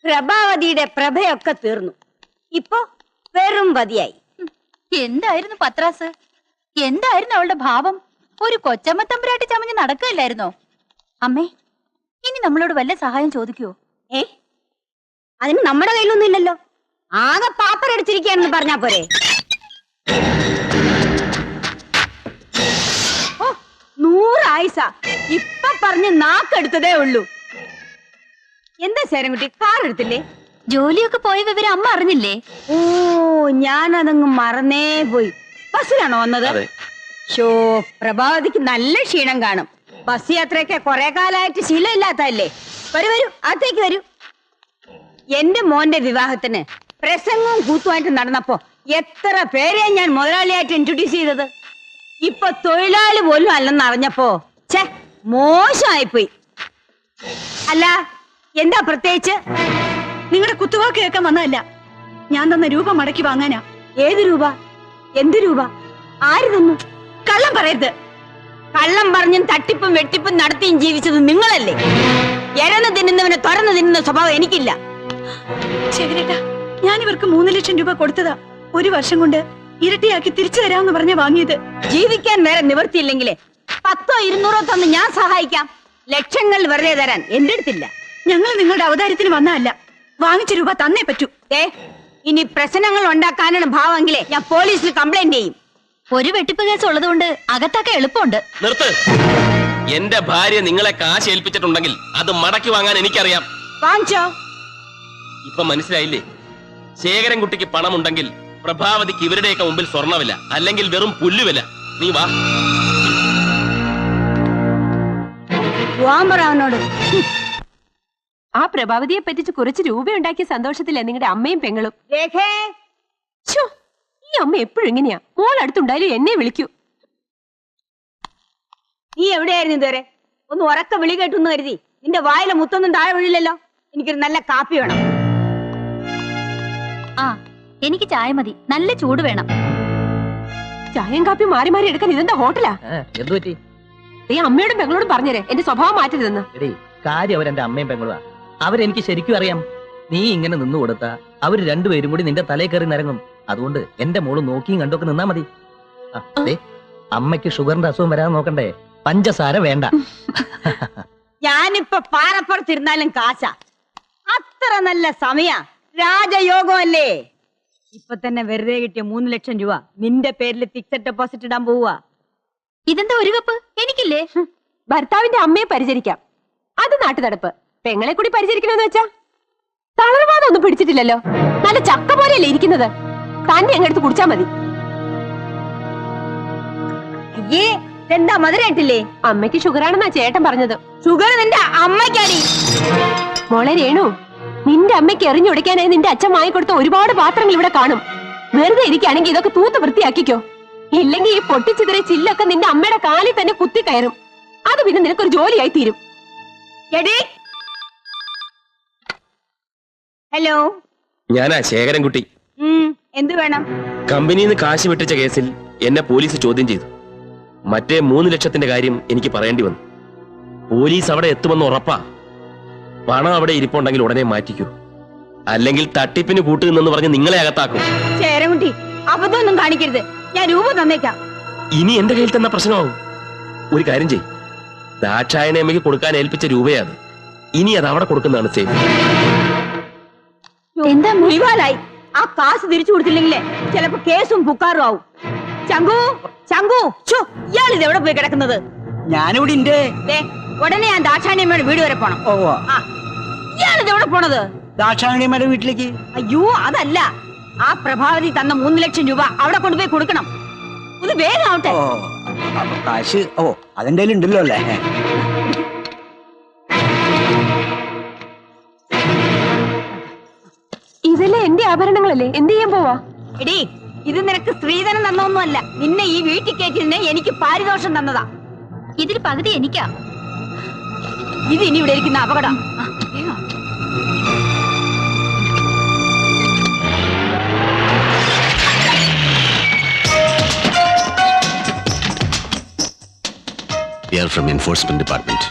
പ്രഭാവതിയുടെ പ്രഭയൊക്കെ തീർന്നു. ഇപ്പൊ വെറും വതിയായി. എന്തായിരുന്നു പത്രാസ്? എന്തായിരുന്നു അവളുടെ ഭാവം? ഒരു കൊച്ചമ്മ തമ്പുരാട്ടി ചമഞ്ഞ് നടക്കുകയല്ലായിരുന്നോ? അമ്മേ, ഇനി നമ്മളോട് വല്ല സഹായം ചോദിക്കുവോ? അതിന് നമ്മുടെ കയ്യിലൊന്നും ഇല്ലല്ലോ. ആകെ പാപ്പർ അടിച്ചിരിക്കുകയാണെന്ന് പറഞ്ഞാ പോരെ. ഓ, 100 ആയിസ ഇപ്പൊ പറഞ്ഞ് നാക്കെടുത്തതേ ഉള്ളൂ. എന്താ ശരംകുട്ടി, കാർ എടുത്തില്ലേ? ജോലിയൊക്കെ പോയ വിവരം അമ്മ അറിഞ്ഞില്ലേ? ഓ, ഞാനതങ്ങ് മറന്നേ പോയി. ബസ്സിലാണോ വന്നത്? ഷോ, പ്രഭാവതിക്ക് നല്ല ക്ഷീണം കാണും. ബസ് യാത്രയൊക്കെ കുറെ കാലമായിട്ട് ശീലമില്ലാത്തല്ലേ. വരൂ വരൂ, അകത്തേക്ക് വരൂ. എന്റെ മോന്റെ വിവാഹത്തിന് പ്രസംഗവും കൂത്തുമായിട്ട് നടന്നപ്പോ എത്ര പേരെയാ ഞാൻ മുതലാളിയായിട്ട് ഇൻട്രൊഡ്യൂസ് ചെയ്തത്. ഇപ്പൊ തൊഴിലാളി പോലും അല്ലെന്ന് അറിഞ്ഞപ്പോ ഛേ, മോശമായിപ്പോയി. അല്ല, എന്താ പ്രത്യേകിച്ച്? നിങ്ങളുടെ കുത്തുവാക്ക് കേൾക്കാൻ വന്നതല്ല, ഞാൻ തന്ന രൂപ മടക്കി വാങ്ങാനാ. ഏത് രൂപ? എന്ത് രൂപ? ആര് തന്നു? കള്ളം പറയരുത്. കള്ളം പറഞ്ഞും തട്ടിപ്പും വെട്ടിപ്പും നടത്തിയും ജീവിച്ചത് നിങ്ങളല്ലേ. എഴന്ന് തിന്നുന്നവനെ തുറന്നു തിന്നുന്ന സ്വഭാവം എനിക്കില്ല. ശേഖരേട്ടാ, ഞാൻ ഇവർക്ക് 3 ലക്ഷം രൂപ കൊടുത്തതാ. 1 വർഷം കൊണ്ട് ഇരട്ടിയാക്കി തിരിച്ചു തരാമെന്ന് പറഞ്ഞ വാങ്ങിയത്. ജീവിക്കാൻ വേറെ നിവർത്തിയില്ലെങ്കിലേ 100 200 തന്ന് ഞാൻ സഹായിക്കാം. ലക്ഷങ്ങൾ വെറുതെ തരാൻ എന്റെ അടുത്തില്ല. ഞങ്ങൾ നിങ്ങളുടെ അവതാരത്തിന് വന്നതല്ല, വാങ്ങിച്ച രൂപ തന്നേ പറ്റൂ. ഇനി പ്രശ്നങ്ങൾ ഉണ്ടാക്കാനാണ് ഭാവമെങ്കിലേ ഞാൻ പോലീസിൽ കംപ്ലൈന്റ് ചെയ്യും. ഒരു വെട്ടിപ്പ് കേസ് ഉള്ളതുകൊണ്ട് അകത്തൊക്കെ എളുപ്പമുണ്ട്. നിർത്ത്. എന്റെ ഭാര്യ നിങ്ങളെ കാശ് ഏൽപ്പിച്ചിട്ടുണ്ടെങ്കിൽ അത് മടക്കി വാങ്ങാൻ എനിക്കറിയാം. വാങ്ങിച്ചോ? ഇപ്പൊ മനസ്സിലായില്ലേ? ശേഖരൻകുട്ടിക്ക് പണമുണ്ടെങ്കിൽ പ്രഭാവതിക്ക് ഇവരുടെയൊക്കെ മുമ്പിൽ സ്വർണ്ണവില്ല, അല്ലെങ്കിൽ വെറും പുല്ലുവില്ല. നീ വാ. അവനോട് ആ പ്രഭാവതിയെ പറ്റിച്ച് കുറച്ച് രൂപ ഉണ്ടാക്കിയ സന്തോഷത്തില്ലേ നിങ്ങളുടെ അമ്മയും പെങ്ങളും. ഈ അമ്മ എപ്പോഴും ഇങ്ങനെയാ. മോൾ അടുത്തുണ്ടായാലും എന്നെ വിളിക്കൂ. നീ എവിടെയായിരുന്നു ഇതുവരെ? ഒന്ന് ഉറക്ക വിളി കേട്ടെന്ന് കരുതി നിന്റെ വായിലെ മുത്തൊന്നും താഴെ വീഴില്ലല്ലോ. എനിക്കൊരു നല്ല കാപ്പി വേണം. ആ, എനിക്ക് ചായ മതി. നല്ല ചൂട് വേണം. ചായയും കാപ്പി മാറി മാറി എടുക്കാൻ ഇതെന്താ ഹോട്ടലാ? എന്തു പറ്റി? നീ അമ്മയോടും പെങ്ങളോടും പറഞ്ഞേരെ എന്റെ സ്വഭാവം മാറ്റരുതെന്ന്. കാര്യം അവരെന്റെ അമ്മയും പെങ്ങളുവാ. അവരെനിക്ക് ശരിക്കും അറിയാം. നീ ഇങ്ങനെ നിന്നു കൊടുത്താ അവര് രണ്ടുപേരും കൂടി നിന്റെ തലയിൽ കയറി നിരങ്ങും. അതുകൊണ്ട് എന്റെ മോള് നോക്കിയും കണ്ടൊക്കെ നിന്നാ മതി. അമ്മയ്ക്ക് ഷുഗറിന്റെ അസുഖം വരാൻ നോക്കണ്ടേ? പഞ്ചസാര വേണ്ട. ഞാനിപ്പൊ പാറപ്പുറത്തിരുന്നാലും കാശ. അത്ര നല്ല സമയ രാജയോഗമല്ലേ. ഇപ്പൊ തന്നെ വെറുതെ കിട്ടിയ 3 ലക്ഷം രൂപ നിന്റെ പേരിൽ ഫിക്സഡ് ഡെപ്പോസിറ്റ് ഇടാൻ പോവുക. ഇതെന്താ ഒരു കപ്പ്? എനിക്കില്ലേ? ഭർത്താവിന്റെ അമ്മയെ പരിചരിക്കാം, അത് നാട്ടുനടപ്പ്. പെങ്ങളെ കൂടി പരിചരിക്കണമെന്ന് വെച്ചാ തളർവാദം ഒന്നും പിടിച്ചിട്ടില്ലല്ലോ. നല്ല ചക്ക പോലെയല്ലേ ഇരിക്കുന്നത്. തന്നെ അങ്ങെടുത്ത് കുടിച്ചാ മതി. എന്താ മധുരായിട്ടില്ലേ? അമ്മയ്ക്ക് ഷുഗറാണെന്നാ ചേട്ടൻ പറഞ്ഞത്. ഷുഗർ നിന്റെ അമ്മയ്ക്കാടി. മോളെ രേണു, നിന്റെ അമ്മയ്ക്ക് എറിഞ്ഞൊടിക്കാനായി നിന്റെ അച്ഛൻ വാങ്ങിക്കൊടുത്ത ഒരുപാട് പാത്രങ്ങൾ ഇവിടെ കാണും. വെറുതെ ഇരിക്കുകയാണെങ്കിൽ ഇതൊക്കെ തൂത്ത് വൃത്തിയാക്കിക്കോ. ഇല്ലെങ്കിൽ ഈ പൊട്ടിച്ചിതറിയ ചില്ലൊക്കെ നിന്റെ അമ്മയുടെ കാലിൽ തന്നെ കുത്തി കയറും. അത് പിന്നെ നിനക്കൊരു ജോലിയായി തീരും. ഹലോ, ഞാനാ ശേഖരൻകുട്ടി. എന്ത് വേണം? കമ്പനിയിൽ നിന്ന് കാശ് വെട്ടിച്ച കേസിൽ എന്നെ പോലീസ് ചോദ്യം ചെയ്തു. മറ്റേ 3 ലക്ഷത്തിന്റെ കാര്യം എനിക്ക് പറയേണ്ടി വന്നു. പോലീസ് അവിടെ എത്തുമെന്ന് ഉറപ്പാ. പണം അവിടെ ഇരിപ്പുണ്ടെങ്കിൽ ഉടനെ മാറ്റിക്കൂ, അല്ലെങ്കിൽ തട്ടിപ്പിന് കൂട്ടുന്നെന്ന് പറഞ്ഞ് നിങ്ങളെ അകത്താക്കും. ശേഖരൻകുട്ടി, അബദ്ധമൊന്നും കാണിക്കരുത്. ഞാൻ രൂപ തന്നേക്കാം. ഇനി എന്റെ കയ്യിൽ തന്ന പ്രശ്നമാവും. ഒരു കാര്യം ചെയ്യും, ദാക്ഷായണി അമ്മയ്ക്ക് കൊടുക്കാൻ ഏൽപ്പിച്ച രൂപയത്. ഇനി അത് അവിടെ കൊടുക്കുന്നതാണ് സേഫ്. എന്താ മുറിവാലായി? ആ കാശ് തിരിച്ചു കൊടുത്തില്ലെങ്കിലേ ചിലപ്പോ കേസും പുക്കാറും ആവും. ചങ്കു, ചങ്കു, ഇയാളിത് എവിടെ പോയി കിടക്കുന്നത്? ഞാനിവിടെ ഉണ്ട്. ഉടനെ ഞാൻ ദാക്ഷായണിയമ്മയുടെ വീട് വരെ പോണം. ഇയാളിത് എവിടെ പോണത്? ദാക്ഷായണിയമ്മയുടെ വീട്ടിലേക്ക്. അയ്യോ, അതല്ല. ആ പ്രഭാവതി തന്ന 3 ലക്ഷം രൂപ അവിടെ കൊണ്ടുപോയി കൊടുക്കണം. ഇത് വേഗം ആവട്ടെ. കാശ് അതെന്റെ ഉണ്ടല്ലോ അല്ലേ? ഇതല്ലേ എന്റെ ആഭരണങ്ങളല്ലേ? എന്ത് ചെയ്യാൻ പോവാ? എടീ, ഇത് നിനക്ക് സ്ത്രീധനം തന്നൊന്നുമല്ല. നിന്നെ ഈ വീട്ടിൽ കയറ്റിയതിന് എനിക്ക് പാരിതോഷം തന്നതാ. ഇതിൽ പകുതി എനിക്കാ. ഇത് ഇനി ഇവിടെ ഇരിക്കുന്ന അപകടം. We are from Enforcement Department.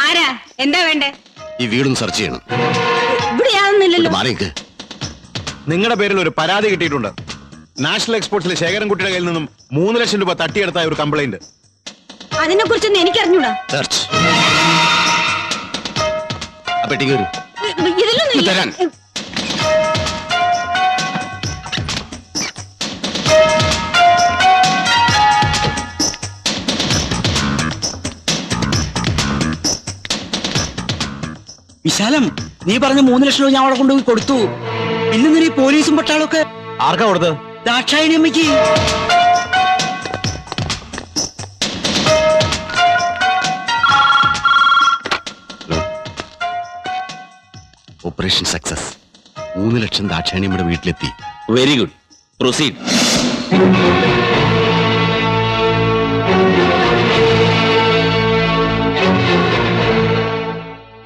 ആരാ? എന്താ വേണ്ടേ? ഈ വീടൊന്ന് സെർച്ച് ചെയ്യണം. ഇവിടെ യാതൊന്നുമില്ലല്ലോ. മാറിക്ക്. നിങ്ങളുടെ പേരിൽ ഒരു പരാതി കിട്ടിയിട്ടുണ്ട്. നാഷണൽ എക്സ്പോർട്സിലെ ശേഖരൻകുട്ടിയുടെ കയ്യിൽ നിന്നും 3 ലക്ഷം രൂപ തട്ടിയെടുത്ത ഒരു കംപ്ലൈന്റ്. അതിനെ കുറിച്ചൊന്നും എനിക്കറിഞ്ഞൂടാ. സെർച്ച്. ആ പെട്ടി കയറി. ഇതിലൊന്നും ഇല്ല. തരാൻ. വിശാലം, നീ പറഞ്ഞ 3 ലക്ഷം രൂപ ഞാൻ അവിടെ കൊണ്ടുപോയി കൊടുത്തു. പിന്നെ നീ പോലീസും പട്ടാളൊക്കെ ആർക്കാ കൊടുത്തത്? ദാക്ഷായണി അമ്മയ്ക്ക്. Operation success. 3 ലക്ഷം ദാക്ഷായണിയമ്മയുടെ വീട്ടിലെത്തി. Very good, proceed.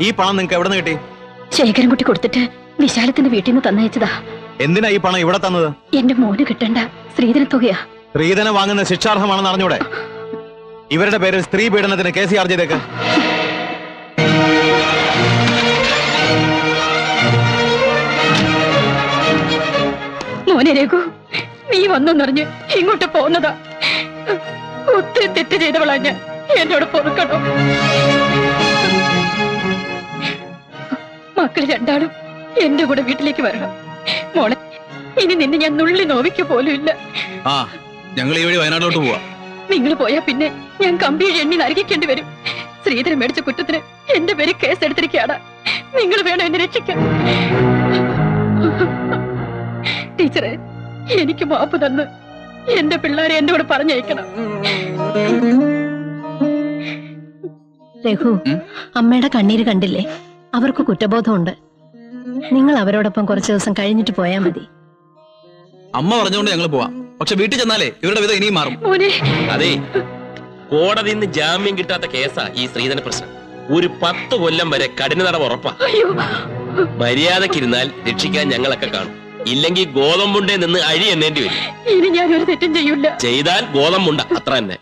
ഈ പണം നിങ്ങൾക്ക് എവിടെ നിന്ന് കിട്ടി? ശേഖരൻകുട്ടി കൊടുത്തിട്ട് വിശാലത്തിന്റെ വീട്ടിൽ നിന്ന് തന്നയച്ചതാ. എന്തിനാ ഈ പണം ഇവിടെ തന്നത്? എന്റെ മോന് കിട്ടേണ്ട സ്ത്രീധന തുകയാ. സ്ത്രീധനം വാങ്ങുന്ന ശിക്ഷാർഹമാണെന്ന് അറിഞ്ഞൂടെ? ഇവരുടെ പേരിൽ സ്ത്രീ പീഡനത്തിന് കേസ് ചാർജ് ചെയ്തേക്ക്. മോനെ രഘു, നീ വന്നറിഞ്ഞ് ഇങ്ങോട്ട് പോന്നതാ. ഒത്തിരി തെറ്റ് ചെയ്തവളാ ഞാൻ. എന്നോട് പൊറുക്കണോ? മക്കൾ രണ്ടാളും എന്റെ കൂടെ വീട്ടിലേക്ക് വരണം. മോളെ, ഇനി നിന്നെ ഞാൻ നുള്ളി നോവിക്ക് പോലും ഇല്ല. ആ, ഞങ്ങൾ ഈ വഴി വയനാട്ടിലോട്ട് പോവാ. നിങ്ങൾ പോയാ പിന്നെ ഞാൻ കമ്പിയിൽ എണ്ണി നരകിക്കേണ്ടി വരും. ശ്രീധരൻ മേടിച്ച കുറ്റത്തിന് എന്റെ പേര് കേസെടുത്തിരിക്കുകയാണ്. നിങ്ങൾ വേണം എന്നെ രക്ഷിക്കാൻ. ടീച്ചറെ, എനിക്ക് മാപ്പ് തന്ന് എന്റെ പിള്ളേരെ എന്റെ കൂടെ പറഞ്ഞയക്കണം. രഘു, അമ്മയുടെ കണ്ണീര് കണ്ടില്ലേ? അവർക്ക് കുറ്റബോധമുണ്ട്. നിങ്ങൾ അവരോടൊപ്പം കുറച്ചു ദിവസം കഴിഞ്ഞിട്ട് പോയാ മതി. അമ്മ പറഞ്ഞുകൊണ്ട് ഞങ്ങൾ പോവാം. പക്ഷെ വീട്ടിൽ ചെന്നാലേ ഇവരുടെ വിധം ഇനിയും മാറും. മോനെ, അതെ, കോടതിയിൽ നിന്ന് ജാമ്യം കിട്ടാത്ത കേസാ ഈ സ്ത്രീധന പ്രശ്നം. ഒരു 10 കൊല്ലം വരെ കഠിന തടവ് ഉറപ്പാ. അയ്യോ, മര്യാദക്കിരുന്നാൽ രക്ഷിക്കാൻ ഞങ്ങളൊക്കെ കാണും. ഇല്ലെങ്കിൽ ഗോതമ്പുണ്ടേ നിന്ന് അഴി എണ്ണേണ്ടി വരും. ഇനി ഞാൻ ഒരു തെറ്റും ചെയ്യൂല. ചെയ്താൽ ഗോതമ്പുണ്ട, അത്ര തന്നെ.